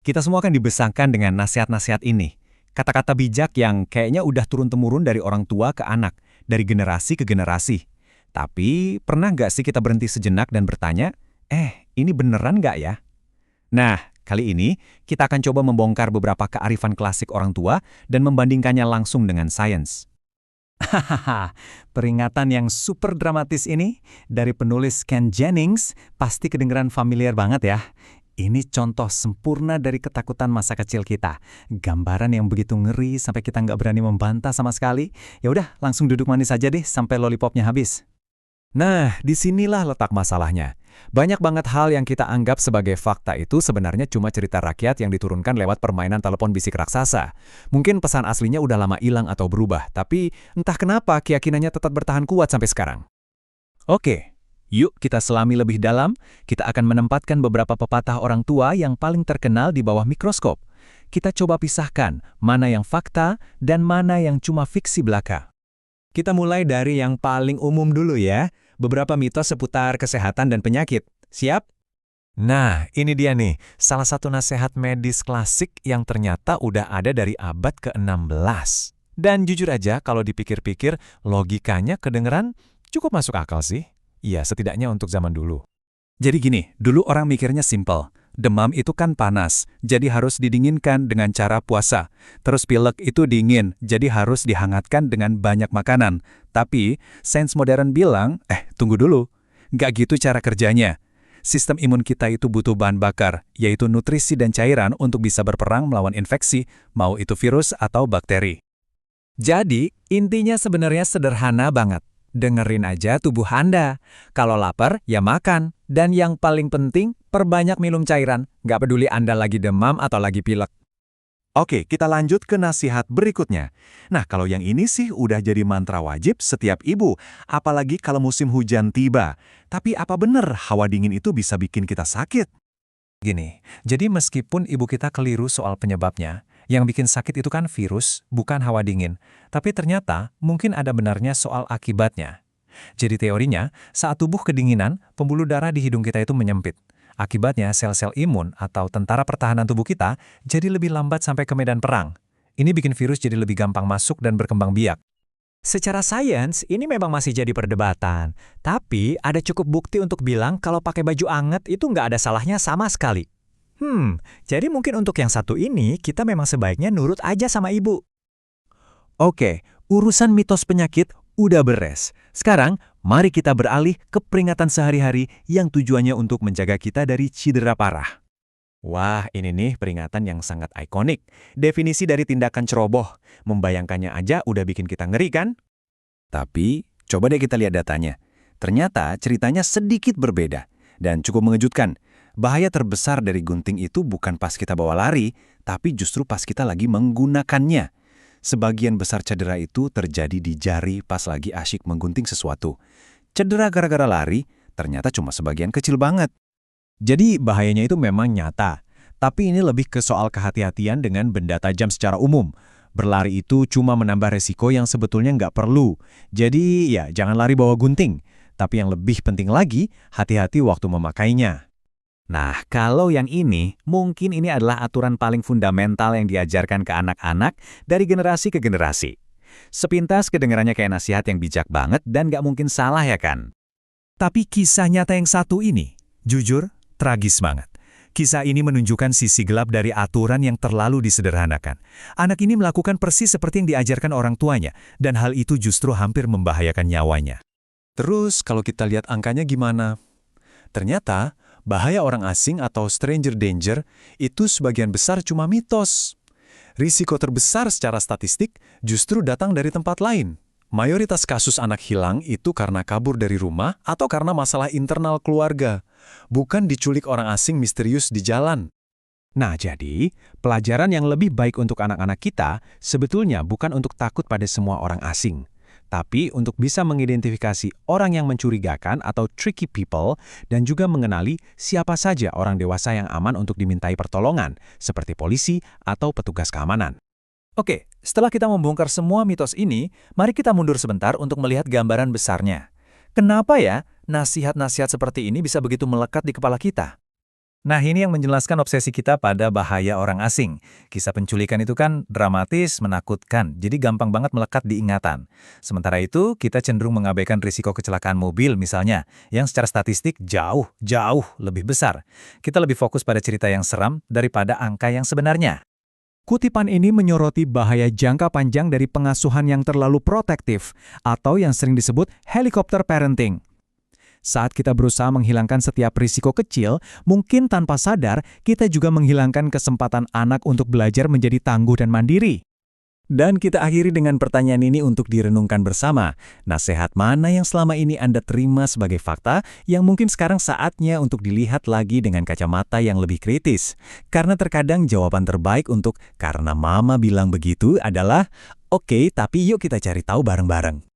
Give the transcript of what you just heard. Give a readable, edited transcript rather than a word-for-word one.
kita semua kan dibesarkan dengan nasihat-nasihat ini. Kata-kata bijak yang kayaknya udah turun-temurun dari orang tua ke anak, dari generasi ke generasi. Tapi, pernah nggak sih kita berhenti sejenak dan bertanya, ini beneran nggak ya? Nah, kali ini kita akan coba membongkar beberapa kearifan klasik orang tua dan membandingkannya langsung dengan sains. Hahaha, peringatan yang super dramatis ini dari penulis Ken Jennings pasti kedengeran familiar banget ya. Ini contoh sempurna dari ketakutan masa kecil kita. Gambaran yang begitu ngeri sampai kita nggak berani membantah sama sekali. Ya udah, langsung duduk manis aja deh sampai lollipopnya habis. Nah, disinilah letak masalahnya. Banyak banget hal yang kita anggap sebagai fakta itu sebenarnya cuma cerita rakyat yang diturunkan lewat permainan telepon bisik raksasa. Mungkin pesan aslinya udah lama hilang atau berubah, tapi entah kenapa keyakinannya tetap bertahan kuat sampai sekarang. Oke, yuk kita selami lebih dalam. Kita akan menempatkan beberapa pepatah orang tua yang paling terkenal di bawah mikroskop. Kita coba pisahkan mana yang fakta dan mana yang cuma fiksi belaka. Kita mulai dari yang paling umum dulu ya, beberapa mitos seputar kesehatan dan penyakit. Siap? Nah, ini dia nih, salah satu nasihat medis klasik yang ternyata udah ada dari abad ke-16. Dan jujur aja, kalau dipikir-pikir, logikanya kedengeran cukup masuk akal sih. Iya, setidaknya untuk zaman dulu. Jadi gini, dulu orang mikirnya simpel. Demam itu kan panas, jadi harus didinginkan dengan cara puasa. Terus pilek itu dingin, jadi harus dihangatkan dengan banyak makanan. Tapi, sains modern bilang, tunggu dulu. Nggak gitu cara kerjanya. Sistem imun kita itu butuh bahan bakar, yaitu nutrisi dan cairan untuk bisa berperang melawan infeksi, mau itu virus atau bakteri. Jadi, intinya sebenarnya sederhana banget. Dengerin aja tubuh Anda. Kalau lapar, ya makan. Dan yang paling penting, perbanyak minum cairan. Nggak peduli Anda lagi demam atau lagi pilek. Oke, kita lanjut ke nasihat berikutnya. Nah, kalau yang ini sih udah jadi mantra wajib setiap ibu. Apalagi kalau musim hujan tiba. Tapi apa benar hawa dingin itu bisa bikin kita sakit? Gini, jadi meskipun ibu kita keliru soal penyebabnya, yang bikin sakit itu kan virus, bukan hawa dingin. Tapi ternyata mungkin ada benarnya soal akibatnya. Jadi teorinya, saat tubuh kedinginan, pembuluh darah di hidung kita itu menyempit. Akibatnya sel-sel imun atau tentara pertahanan tubuh kita jadi lebih lambat sampai ke medan perang. Ini bikin virus jadi lebih gampang masuk dan berkembang biak. Secara sains, ini memang masih jadi perdebatan. Tapi ada cukup bukti untuk bilang kalau pakai baju anget itu nggak ada salahnya sama sekali. Jadi mungkin untuk yang satu ini, kita memang sebaiknya nurut aja sama ibu. Oke, urusan mitos penyakit udah beres. Sekarang, mari kita beralih ke peringatan sehari-hari yang tujuannya untuk menjaga kita dari cedera parah. Wah, ini nih peringatan yang sangat ikonik. Definisi dari tindakan ceroboh. Membayangkannya aja udah bikin kita ngeri kan? Tapi, coba deh kita lihat datanya. Ternyata ceritanya sedikit berbeda dan cukup mengejutkan. Bahaya terbesar dari gunting itu bukan pas kita bawa lari, tapi justru pas kita lagi menggunakannya. Sebagian besar cedera itu terjadi di jari pas lagi asyik menggunting sesuatu. Cedera gara-gara lari ternyata cuma sebagian kecil banget. Jadi bahayanya itu memang nyata. Tapi ini lebih ke soal kehati-hatian dengan benda tajam secara umum. Berlari itu cuma menambah resiko yang sebetulnya nggak perlu. Jadi ya jangan lari bawa gunting. Tapi yang lebih penting lagi, hati-hati waktu memakainya. Nah, kalau yang ini, mungkin ini adalah aturan paling fundamental yang diajarkan ke anak-anak dari generasi ke generasi. Sepintas kedengarannya kayak nasihat yang bijak banget dan nggak mungkin salah ya kan? Tapi kisah nyata yang satu ini, jujur, tragis banget. Kisah ini menunjukkan sisi gelap dari aturan yang terlalu disederhanakan. Anak ini melakukan persis seperti yang diajarkan orang tuanya, dan hal itu justru hampir membahayakan nyawanya. Terus, kalau kita lihat angkanya gimana? Ternyata, bahaya orang asing atau stranger danger itu sebagian besar cuma mitos. Risiko terbesar secara statistik justru datang dari tempat lain. Mayoritas kasus anak hilang itu karena kabur dari rumah atau karena masalah internal keluarga, bukan diculik orang asing misterius di jalan. Nah, jadi pelajaran yang lebih baik untuk anak-anak kita sebetulnya bukan untuk takut pada semua orang asing, tapi untuk bisa mengidentifikasi orang yang mencurigakan atau tricky people dan juga mengenali siapa saja orang dewasa yang aman untuk dimintai pertolongan, seperti polisi atau petugas keamanan. Oke, setelah kita membongkar semua mitos ini, mari kita mundur sebentar untuk melihat gambaran besarnya. Kenapa ya nasihat-nasihat seperti ini bisa begitu melekat di kepala kita? Nah, ini yang menjelaskan obsesi kita pada bahaya orang asing. Kisah penculikan itu kan dramatis, menakutkan, jadi gampang banget melekat di ingatan. Sementara itu, kita cenderung mengabaikan risiko kecelakaan mobil misalnya, yang secara statistik jauh, jauh lebih besar. Kita lebih fokus pada cerita yang seram daripada angka yang sebenarnya. Kutipan ini menyoroti bahaya jangka panjang dari pengasuhan yang terlalu protektif atau yang sering disebut helikopter parenting. Saat kita berusaha menghilangkan setiap risiko kecil, mungkin tanpa sadar kita juga menghilangkan kesempatan anak untuk belajar menjadi tangguh dan mandiri. Dan kita akhiri dengan pertanyaan ini untuk direnungkan bersama. Nasihat mana yang selama ini Anda terima sebagai fakta yang mungkin sekarang saatnya untuk dilihat lagi dengan kacamata yang lebih kritis? Karena terkadang jawaban terbaik untuk "karena mama bilang begitu" adalah "oke, tapi yuk kita cari tahu bareng-bareng."